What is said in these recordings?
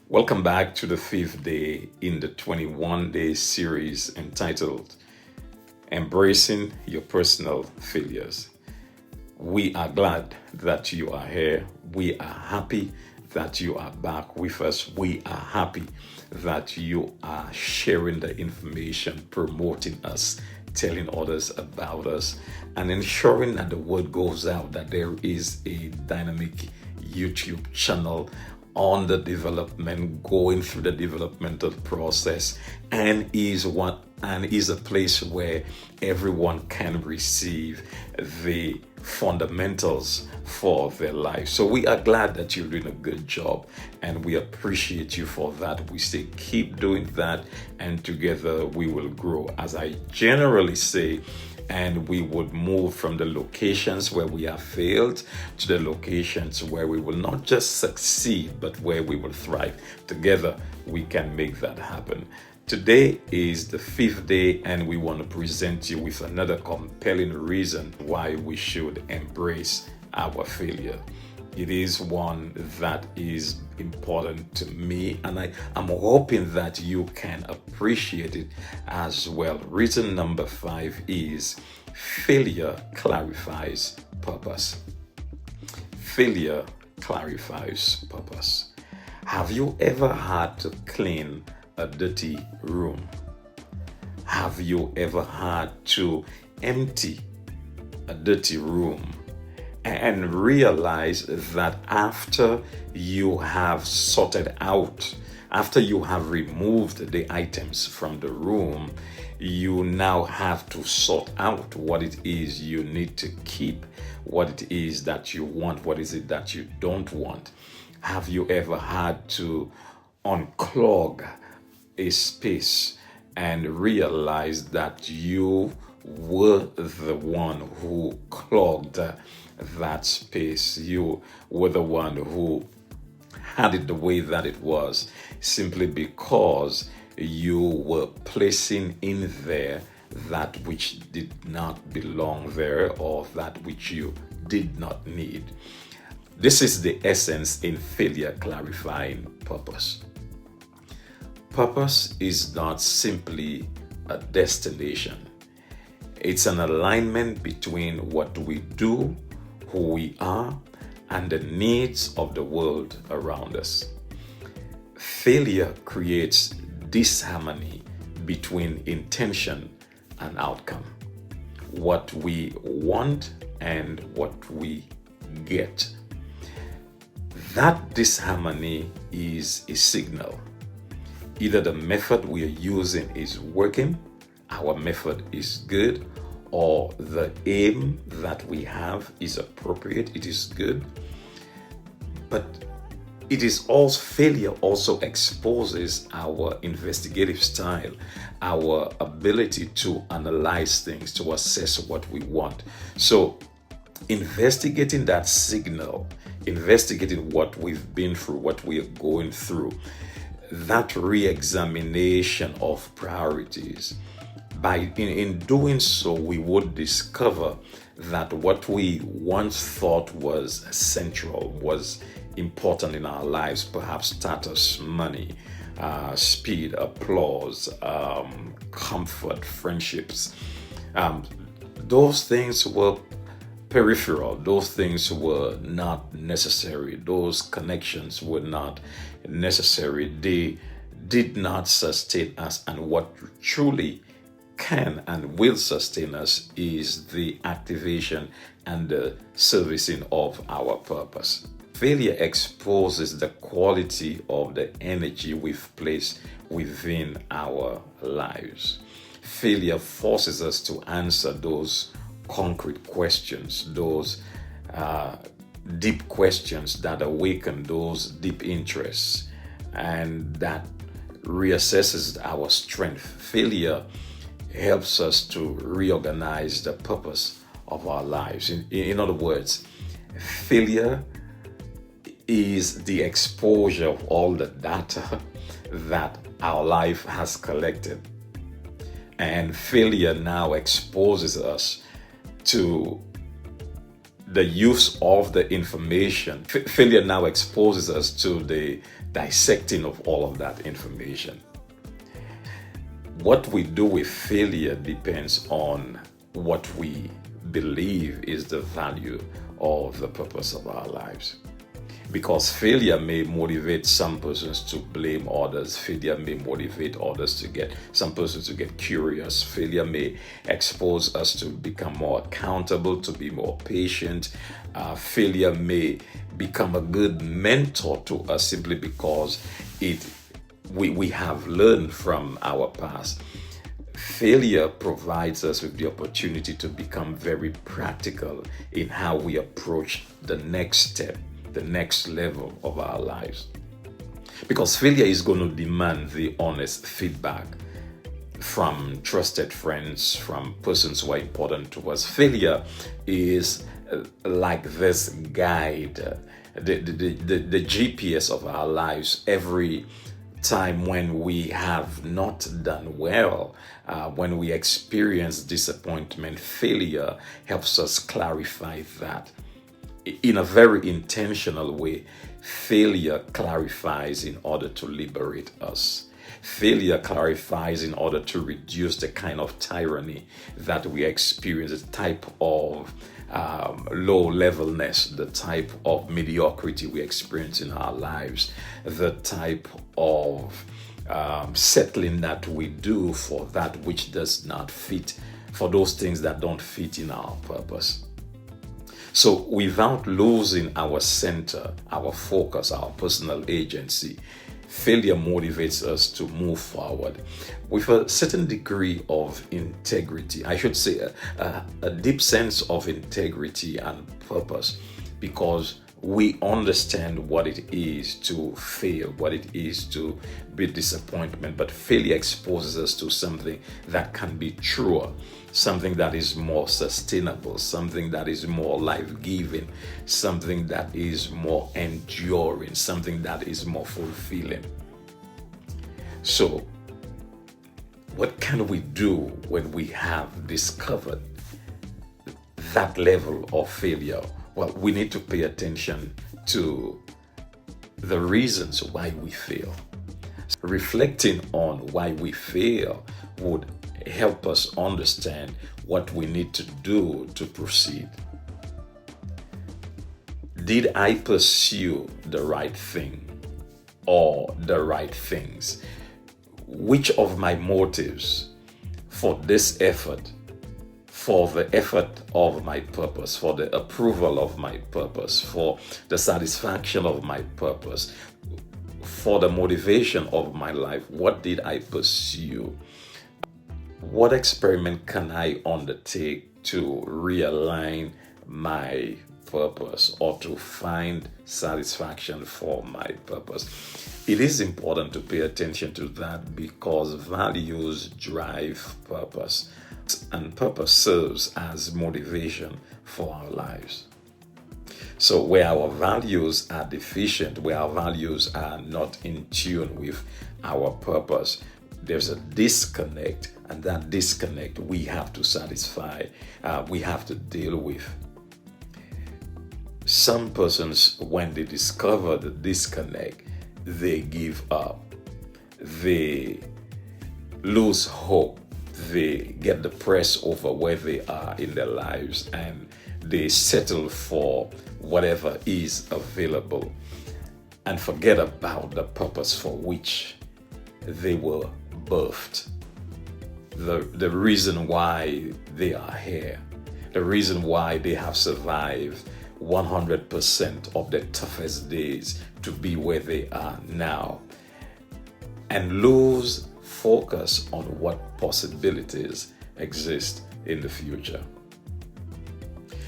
Welcome back to the fifth day in the 21-day series entitled Embracing Your Personal Failures. We are glad that you are here. We are happy that you are back with us. We are happy that you are sharing the information, promoting us, telling others about us, and ensuring that the word goes out that there is a dynamic YouTube channel on the development, going through the developmental process, and is a place where everyone can receive the fundamentals for their life. So we are glad that you're doing a good job, and we appreciate you for that. We say keep doing that, and together we will grow. As I generally say, and we would move from the locations where we have failed to the locations where we will not just succeed, but where we will thrive. Together, we can make that happen. Today is the fifth day, and we want to present you with another compelling reason why we should embrace our failure. It is one that is important to me, and I'm hoping that you can appreciate it as well. Reason number 5 is failure clarifies purpose. Failure clarifies purpose. Have you ever had to clean a dirty room? Have you ever had to empty a dirty room and realize that after you have sorted out, after you have removed the items from the room, you now have to sort out what it is you need to keep, what it is that you want, what is it that you don't want? Have you ever had to unclog a space and realize that you were the one who clogged that space? You were the one who had it the way that it was, simply because you were placing in there that which did not belong there, or that which you did not need. This is the essence in failure clarifying purpose. Purpose is not simply a destination. It's an alignment between what we do, who we are, and the needs of the world around us. Failure creates disharmony between intention and outcome, what we want and what we get. That disharmony is a signal. Either the method we are using is working, our method is good, or the aim that we have is appropriate, it is good. But it is also, failure also exposes our investigative style, our ability to analyze things, to assess what we want. So investigating that signal, investigating what we've been through, what we are going through, that re-examination of priorities, in doing so, we would discover that what we once thought was central, was important in our lives, perhaps status, money, speed, applause, comfort, friendships, those things were peripheral. Those things were not necessary. Those connections were not necessary. They did not sustain us. And what truly can and will sustain us is the activation and the servicing of our purpose. Failure exposes the quality of the energy we've placed within our lives. Failure forces us to answer those concrete questions, those deep questions that awaken those deep interests, and that reassesses our strength. Failure helps us to reorganize the purpose of our lives. In other words, failure is the exposure of all the data that our life has collected. And failure now exposes us to the use of the information. Failure now exposes us to the dissecting of all of that information. What we do with failure depends on what we believe is the value of the purpose of our lives. Because failure may motivate some persons to blame others. Failure may motivate others some persons to get curious. Failure may expose us to become more accountable, to be more patient. Failure may become a good mentor to us simply because we have learned from our past. Failure provides us with the opportunity to become very practical in how we approach the next step, the next level of our lives. Because failure is going to demand the honest feedback from trusted friends, from persons who are important to us. Failure is like this guide, the GPS of our lives. Every time when we have not done well, when we experience disappointment, failure helps us clarify that. In a very intentional way, failure clarifies in order to liberate us. Failure clarifies in order to reduce the kind of tyranny that we experience, the type of low levelness, the type of mediocrity we experience in our lives, the type of settling that we do for that which does not fit, for those things that don't fit in our purpose. So without losing our center, our focus, our personal agency, failure motivates us to move forward with a certain degree of integrity. I should say a deep sense of integrity and purpose, because we understand what it is to fail, what it is to be disappointment. But failure exposes us to something that can be truer, something that is more sustainable, something that is more life-giving, something that is more enduring, something that is more fulfilling. So, what can we do when we have discovered that level of failure? Well, we need to pay attention to the reasons why we fail. Reflecting on why we fail would help us understand what we need to do to proceed. Did I pursue the right thing or the right things? Which of my motives for this effort, for the effort of my purpose, for the approval of my purpose, for the satisfaction of my purpose, for the motivation of my life, what did I pursue? What experiment can I undertake to realign my purpose or to find satisfaction for my purpose? It is important to pay attention to that, because values drive purpose, and purpose serves as motivation for our lives. So where our values are deficient, where our values are not in tune with our purpose, there's a disconnect, and that disconnect we have to satisfy, we have to deal with. Some persons, when they discover the disconnect, they give up, they lose hope, they get depressed over where they are in their lives, and they settle for whatever is available and forget about the purpose for which they were birthed, the reason why they are here, the reason why they have survived 100% of the toughest days to be where they are now, and lose focus on what possibilities exist in the future.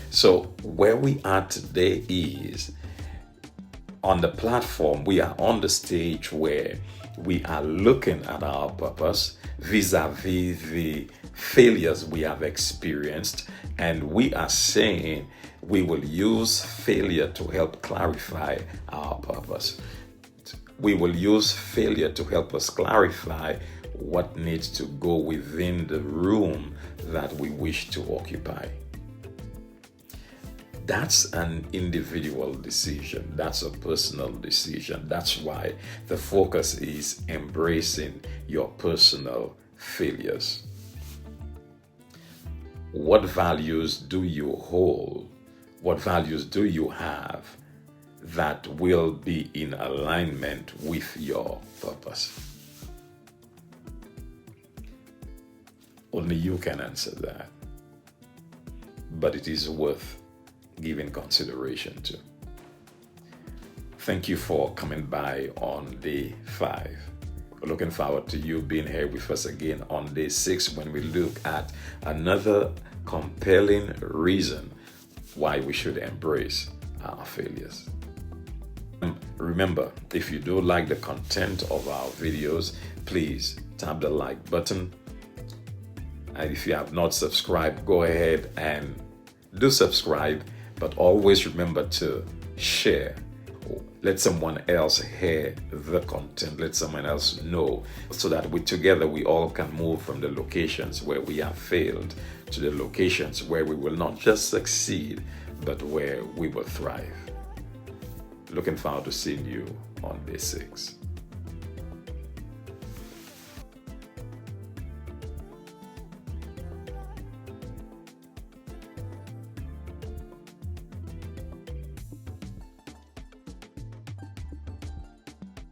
So where we are today is on the platform, we are on the stage where we are looking at our purpose vis-a-vis the failures we have experienced, and we are saying we will use failure to help clarify our purpose. We will use failure to help us clarify what needs to go within the room that we wish to occupy. That's an individual decision. That's a personal decision. That's why the focus is embracing your personal failures. What values do you hold? What values do you have that will be in alignment with your purpose? Only you can answer that. But it is worth giving consideration to. Thank you for coming by on day 5. We're looking forward to you being here with us again on day 6 when we look at another compelling reason why we should embrace our failures. Remember, if you do like the content of our videos, please tap the like button. And if you have not subscribed, go ahead and do subscribe, but always remember to share. Let someone else hear the content. Let someone else know, so that together we all can move from the locations where we have failed to the locations where we will not just succeed, but where we will thrive. Looking forward to seeing you on day 6.